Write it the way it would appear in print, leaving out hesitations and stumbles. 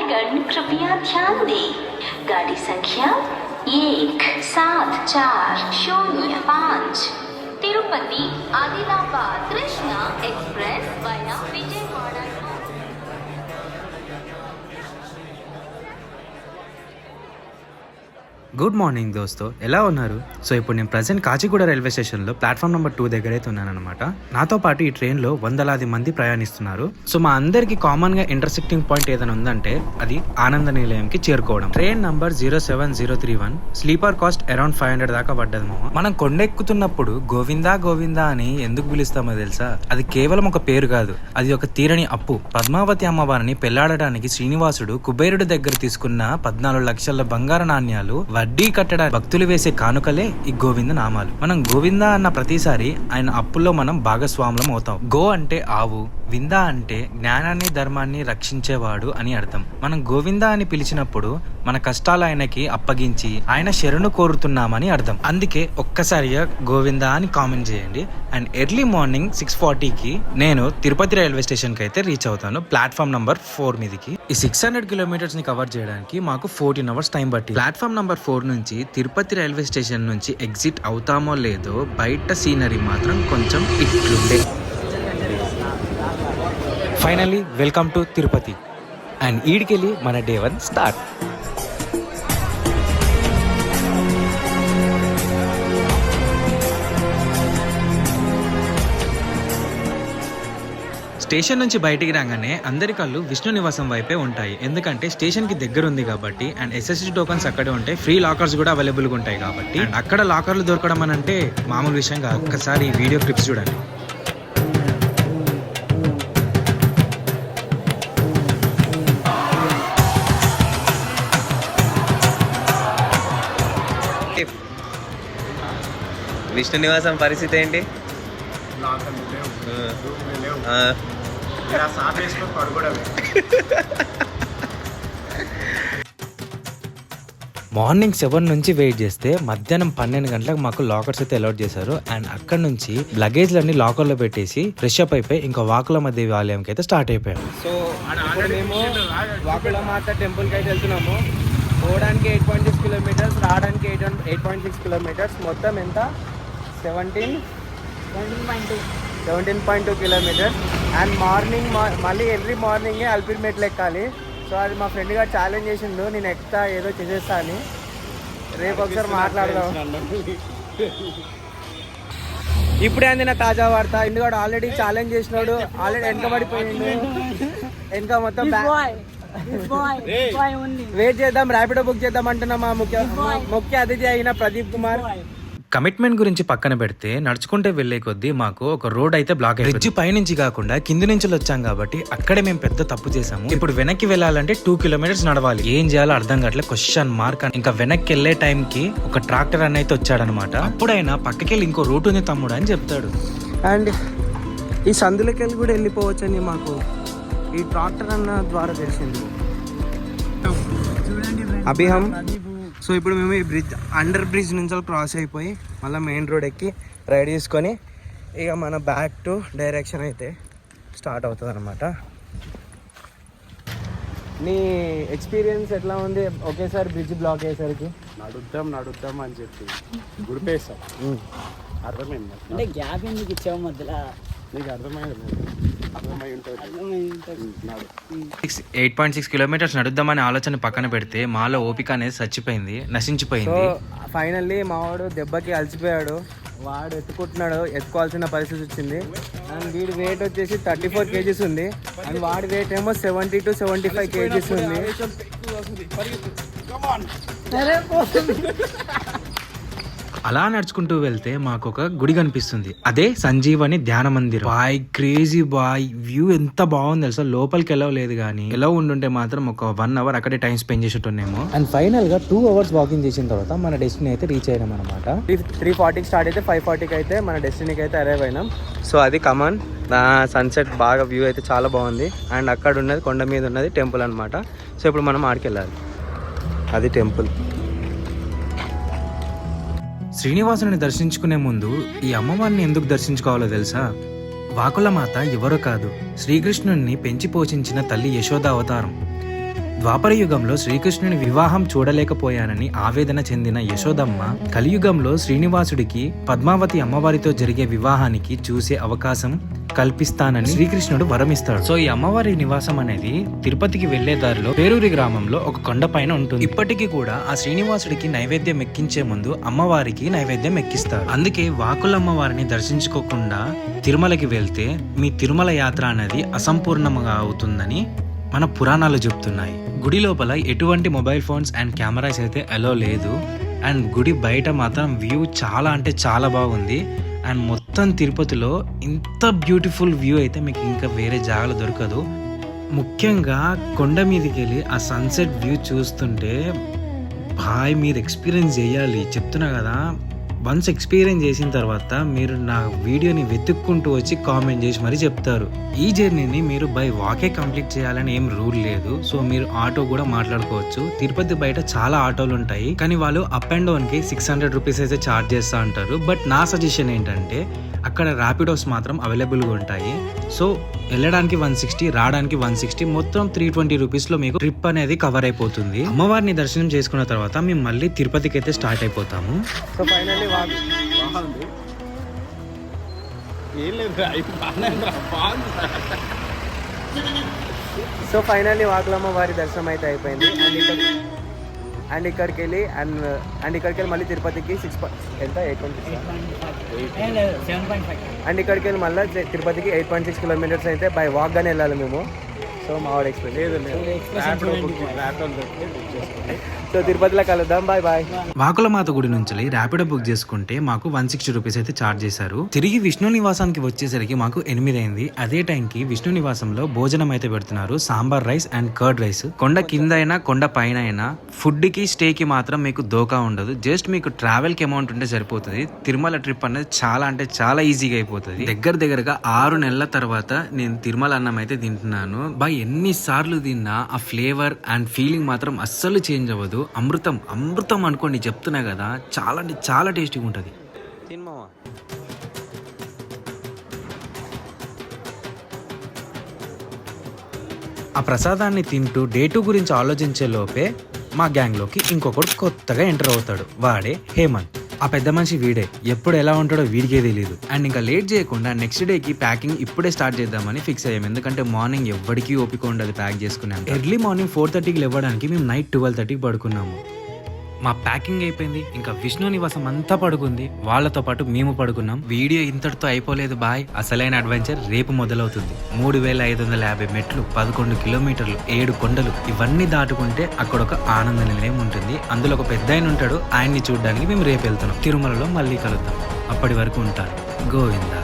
यात्रीगण कृपया ध्यान दें। गाड़ी संख्या 17405 Tirupati Adilabad Krishna express via Vijayawada. Good morning దోస్తో, ఎలా ఉన్నారు? సో ఇప్పుడు నేను ప్రజెంట్ కాచిగూడ రైల్వే స్టేషన్లో ప్లాట్ఫామ్ నెంబర్ 2 దగ్గర అయితే ఉన్నానమాట. నాతో పాటు ఈ ట్రైన్లో వందలాది మంది ప్రయాణిస్తున్నారు. సో మా అందరికి కామన్గా ఇంటర్సెక్టింగ్ పాయింట్ ఏదైనా ఉందంటే అది ఆనంద నిలయంకి చేరుకోవడం. Train number 07031, sleeper cost around 500 దాకా పడ్డది. మనం కొండెక్కుతున్నప్పుడు గోవిందా గోవిందా అని ఎందుకు పిలుస్తామో తెలుసా? అది కేవలం ఒక పేరు కాదు, అది ఒక తీరని అప్పు. పద్మావతి అమ్మవారిని పెళ్లాడడానికి శ్రీనివాసుడు కుబేరుడి దగ్గర తీసుకున్న 14 లక్షల బంగారు నాణ్యాలు వడ్డీ కట్టడానికి భక్తులు వేసే కానుకలే ఈ గోవింద నామాలు. మనం గోవింద అన్న ప్రతిసారి ఆయన అప్పుల్లో మనం భాగస్వాములం అవుతాం. గో అంటే ఆవు, వింద అంటే జ్ఞానాన్ని ధర్మాన్ని రక్షించేవాడు అని అర్థం. మనం గోవింద అని పిలిచినప్పుడు మన కష్టాలు ఆయనకి అప్పగించి ఆయన శరణు కోరుతున్నామని అర్థం. అందుకే ఒక్కసారిగా గోవింద అని కామెంట్ చేయండి. అండ్ ఎర్లీ మార్నింగ్ 6:40కి నేను తిరుపతి రైల్వే స్టేషన్ కి అయితే రీచ్ అవుతాను, ప్లాట్ఫామ్ నంబర్ 4 మీదకి. ఈ 600 కిలోమీటర్స్ ని కవర్ చేయడానికి మాకు 14 అవర్స్ టైం పట్టింది. ప్లాట్ఫామ్ నంబర్ 4 నుంచి తిరుపతి రైల్వే స్టేషన్ నుంచి ఎగ్జిట్ అవుతామో లేదో బయట సీనరీ మాత్రం కొంచెం ఇట్లుండే. Finally welcome to Tirupati. And ఈడికెళ్ళి మన డే 1 స్టార్ట్. స్టేషన్ నుంచి బయటికి రాగానే అందరి కళ్ళు విష్ణు నివాసం వైపే ఉంటాయి. ఎందుకంటే స్టేషన్ కి దగ్గర ఉంది కాబట్టి, అండ్ ఎస్ఎస్డి టోకన్స్ అక్కడే ఉంటాయి, ఫ్రీ లాకర్స్ కూడా అవైలబుల్ గా ఉంటాయి కాబట్టి. అండ్ అక్కడ లాకర్లు దొరకడం అని అంటే మామూలు విషయం కాదు. ఒక్కసారి ఈ వీడియో క్లిప్స్ చూడండి. విష్ణు నివాసం పరిస్థితి ఏంటి? మార్నింగ్ 7 నుంచి వెయిట్ చేస్తే మధ్యాహ్నం 12 గంటలకు మాకు లాకర్స్ అయితే అలౌట్ చేశారు. అండ్ అక్కడ నుంచి లగేజ్లన్నీ లాకర్లో పెట్టేసి ఫ్రెష్ అప్ అయిపోయి ఇంకా వాకులమ్మ దేవి ఆలయంకి అయితే స్టార్ట్ అయిపోయాం. సో ఇప్పుడు మేము వాకులమాత టెంపుల్కి అయితే వెళ్తున్నాము. పోవడానికి 8.6 కిలోమీటర్స్, రావడానికి 8.6 కిలోమీటర్స్, మొత్తం ఎంత? 17.2 కిలోమీటర్స్. అండ్ మార్నింగ్ మళ్ళీ ఎవ్రీ మార్నింగే అల్పిరిమెట్లు ఎక్కాలి. సో అది మా ఫ్రెండ్ గారు ఛాలెంజ్ చేసిండు, నేను ఎక్కుతా ఏదో చేసేస్తా అని. రేపు ఒకసారి మాట్లాడదాం. ఇప్పుడే అందిన తాజా వార్త, ఎందుకంటే ఆల్రెడీ ఛాలెంజ్ చేసినాడు, ఆల్రెడీ వెనకబడిపోయిండు. వెనక మొత్తం వెయిట్ చేద్దాం, ర్యాపిడో బుక్ చేద్దాం అంటున్నా మా ముఖ్య అతిథి అయిన ప్రదీప్ కుమార్. కమిట్మెంట్ గురించి పక్కన పెడితే నడుచుకుంటే వెళ్లే కొద్దీ మాకు ఒక రోడ్ అయితే బ్లాక్ అయ్యింది. బ్రిడ్జి పైనుంచి కాకుండా కింది నుంచి వచ్చాం కాబట్టి అక్కడే మేము పెద్ద తప్పు చేసాము. ఇప్పుడు వెనక్కి వెళ్ళాలంటే 2 కిలోమీటర్స్ నడవాలి. ఏం చేయాలో అర్థం కావట్లేదు, క్వశ్చన్ మార్క్. ఇంకా వెనక్కి వెళ్లే టైంకి ఒక ట్రాక్టర్ అన్న అయితే వచ్చాడనమాట. అప్పుడైనా పక్కకెళ్ళి ఇంకో రూట్ ఉంది తమ్ముడు అని చెప్తాడు. అండ్ ఈ సందులకి వెళ్ళి కూడా వెళ్ళిపోవచ్చని మాకు ఈ ట్రాక్టర్ అన్న ద్వారా తెలిసింది. అభిహం. సో ఇప్పుడు మేము ఈ అండర్ బ్రిడ్జ్ నుంచి క్రాస్ అయిపోయి మళ్ళీ మెయిన్ రోడ్ ఎక్కి రైడ్ చేసుకొని ఇక మన బ్యాక్ టు డైరెక్షన్ అయితే స్టార్ట్ అవుతుంది అనమాట. నీ ఎక్స్పీరియన్స్ ఎట్లా ఉంది ఒకేసారి బ్రిడ్జ్ బ్లాక్ అయ్యేసరికి? నడుద్దాం అని చెప్పి గుడిపేస్తాం. అర్థమైంది అంటే గ్యాప్ ఎందుకు ఇచ్చావు మధ్యలో? నీకు అర్థమైంది, అర్థమై ఉంటుంది. 8.6 కిలోమీటర్స్ నడుద్దామనే ఆలోచన పక్కన పెడితే మాలో ఓపిక అనేది చచ్చిపోయింది, నశించిపోయింది. ఫైనల్లీ మావాడు దెబ్బకి అలసిపోయాడు. వాడు ఎత్తుకోవాల్సిన పరిస్థితి వచ్చింది. అండ్ వీడి వెయిట్ వచ్చేసి 34 kgs ఉంది. అండ్ వాడి వెయిట్ ఏమో 70 to 75 kgs ఉంది. అలా నడుచుకుంటూ వెళ్తే మాకు ఒక గుడి కనిపిస్తుంది, అదే సంజీవని ధ్యాన మందిరం. బాయ్ క్రేజీ బాయ్, వ్యూ ఎంత బాగుంది తెలుసా. లోపలికి వెళ్ళలేదు కానీ ఎలా ఉండుంటే మాత్రం ఒక 1 అవర్ అక్కడే టైం స్పెండ్ చేసేట్టున్నాము. అండ్ ఫైనల్ గా 2 అవర్స్ వాకింగ్ చేసిన తర్వాత మన డెస్టినీ అయితే రీచ్ అయినాం అనమాట. 3:40కి స్టార్ట్ అయితే 5:40కి అయితే మన డెస్టినీకి అయితే అరైవ్ అయినాం. సో అది కమాన్ సన్సెట్ బాగా వ్యూ అయితే చాలా బాగుంది. అండ్ అక్కడ ఉన్నది కొండ మీద ఉన్నది టెంపుల్ అనమాట. సో ఇప్పుడు మనం ఆడికి వెళ్ళాలి, అది టెంపుల్. శ్రీనివాసుని దర్శించుకునే ముందు ఈ అమ్మవారిని ఎందుకు దర్శించుకోవాలో తెలుసా? వాకులమాత ఎవరో కాదు, శ్రీకృష్ణుడిని పెంచి పోషించిన తల్లి యశోద అవతారం. ద్వాపర యుగంలో శ్రీకృష్ణుని వివాహం చూడలేకపోయానని ఆవేదన చెందిన యశోదమ్మ కలియుగంలో శ్రీనివాసుడికి పద్మావతి అమ్మవారితో జరిగే వివాహానికి చూసే అవకాశం కల్పిస్తానని శ్రీకృష్ణుడు వరమిస్తాడు. సో ఈ అమ్మవారి నివాసం అనేది తిరుపతికి వెళ్లే దారిలో పేరూరి గ్రామంలో ఒక కొండ పైన ఉంటుంది. ఇప్పటికీ కూడా ఆ శ్రీనివాసుడికి నైవేద్యం ఎక్కించే ముందు అమ్మవారికి నైవేద్యం ఎక్కిస్తారు. అందుకే వాకులమ్మవారిని దర్శించుకోకుండా తిరుమలకి వెళ్తే మీ తిరుమల యాత్ర అనేది అసంపూర్ణంగా అవుతుందని మన పురాణాలు చెప్తున్నాయి. గుడి లోపల ఎటువంటి మొబైల్ ఫోన్స్ అండ్ కెమెరాస్ అయితే అలో లేదు. అండ్ గుడి బయట మాత్రం వ్యూ చాలా అంటే చాలా బాగుంది. అండ్ మొత్తం తిరుపతిలో ఇంత బ్యూటిఫుల్ వ్యూ అయితే మీకు ఇంకా వేరే జాగాలో దొరకదు. ముఖ్యంగా కొండ మీదకి వెళ్ళి ఆ సన్సెట్ వ్యూ చూస్తుంటే బాయ్ మీరు ఎక్స్పీరియన్స్ చేయాలి. చెప్తున్నా కదా, వన్స్ ఎక్స్పీరియన్స్ చేసిన తర్వాత మీరు నా వీడియోని వెతుక్కుంటూ వచ్చి కామెంట్ చేసి మరీ చెప్తారు. ఈ జర్నీని మీరు బై వాకే కంప్లీట్ చేయాలని ఏం రూల్ లేదు. సో మీరు ఆటో కూడా మాట్లాడుకోవచ్చు. తిరుపతి బయట చాలా ఆటోలు ఉంటాయి, కానీ వాళ్ళు అప్ అండ్ డౌన్ కి 600 రూపీస్ అయితే ఛార్జ్ చేస్తూ ఉంటారు. బట్ నా సజెషన్ ఏంటంటే అక్కడ ర్యాపిడోస్ మాత్రం అవైలబుల్గా ఉంటాయి. సో వెళ్ళడానికి 160, రావడానికి 160, మొత్తం 320 రూపీస్లో మీకు ట్రిప్ అనేది కవర్ అయిపోతుంది. అమ్మవారిని దర్శనం చేసుకున్న తర్వాత మేము మళ్ళీ తిరుపతికి అయితే స్టార్ట్ అయిపోతాము. సో ఫైనల్లీ బాగుంది. ఏం లేదు బాగుంది. సో ఫైనల్లీ వాకులమ్మ వారి దర్శనం అయితే అయిపోయింది. అండ్ ఇక్కడికి వెళ్ళి మళ్ళీ తిరుపతికి 8.6 అండ్ ఇక్కడికి వెళ్ళి మళ్ళీ తిరుపతికి 8.6 కిలోమీటర్స్ అయితే బై వాక్గానే వెళ్ళాలి మేము. సో మా వాడు సో తిరుపతిలో కలుద్దాం. Bye bye. వాకులమాత గుడి నుంచి ర్యాపిడో బుక్ చేసుకుంటే మాకు 160 రూపీస్ అయితే ఛార్జ్ చేశారు. తిరిగి విష్ణు నివాసానికి వచ్చేసరికి మాకు 8 అయింది. అదే టైంకి విష్ణు నివాసంలో భోజనం అయితే పెడుతున్నారు. Sambar rice and curd rice. కొండ కింద అయినా కొండ పైన అయినా ఫుడ్ కి స్టే కి మాత్రం మీకు దోకా ఉండదు. జస్ట్ మీకు ట్రావెల్ కి అమౌంట్ ఉంటే సరిపోతుంది. తిరుమల ట్రిప్ అనేది చాలా అంటే చాలా ఈజీగా అయిపోతుంది. దగ్గరగా 6 నెలల తర్వాత నేను తిరుమల అన్నం అయితే తింటున్నాను. ఎన్ని సార్లు తిన్నా ఆ ఫ్లేవర్ అండ్ ఫీలింగ్ మాత్రం అస్సలు చేంజ్ అవ్వదు. అమృతం అమృతం అనుకోండి, చెప్తున్నా కదా, చాలా అంటే చాలా టేస్టీగా ఉంటుంది. ఆ ప్రసాదాన్ని తింటూ డే 2 గురించి ఆలోచించే లోపే మా గ్యాంగ్లోకి ఇంకొకడు కొత్తగా ఎంటర్ అవుతాడు. వాడే హేమంత్. ఆ పెద్ద మనిషి వీడే. ఎప్పుడు ఎలా ఉంటాడో వీడికే తెలియదు. అండ్ ఇంకా లేట్ చేయకుండా నెక్స్ట్ డేకి ప్యాకింగ్ ఇప్పుడే స్టార్ట్ చేద్దామని ఫిక్స్ అయ్యాం. ఎందుకంటే మార్నింగ్ ఎవ్వడికి ఓపిక ఉండదు ప్యాక్ చేసుకున్నాం. ఎర్లీ మార్నింగ్ 4:30కి లేవడానికి మేము నైట్ 12:30కి పడుకున్నాము. మా ప్యాకింగ్ అయిపోయింది. ఇంకా విష్ణు నివాసం అంతా పడుకుంది. వాళ్ళతో పాటు మేము పడుకున్నాం. వీడియో ఇంతటితో అయిపోలేదు బాయ్. అసలైన అడ్వెంచర్ రేపు మొదలవుతుంది. 3550 మెట్లు, 11 కిలోమీటర్లు, 7 కొండలు, ఇవన్నీ దాటుకుంటే అక్కడ ఒక ఆనంద నిలయం ఉంటుంది. అందులో ఒక పెద్ద ఆయన ఉంటాడు. ఆయన్ని చూడడానికి మేము రేపు వెళ్తున్నాం. తిరుమలలో మళ్ళీ కలుద్దాం. అప్పటి వరకు ఉంటారు. గోవింద.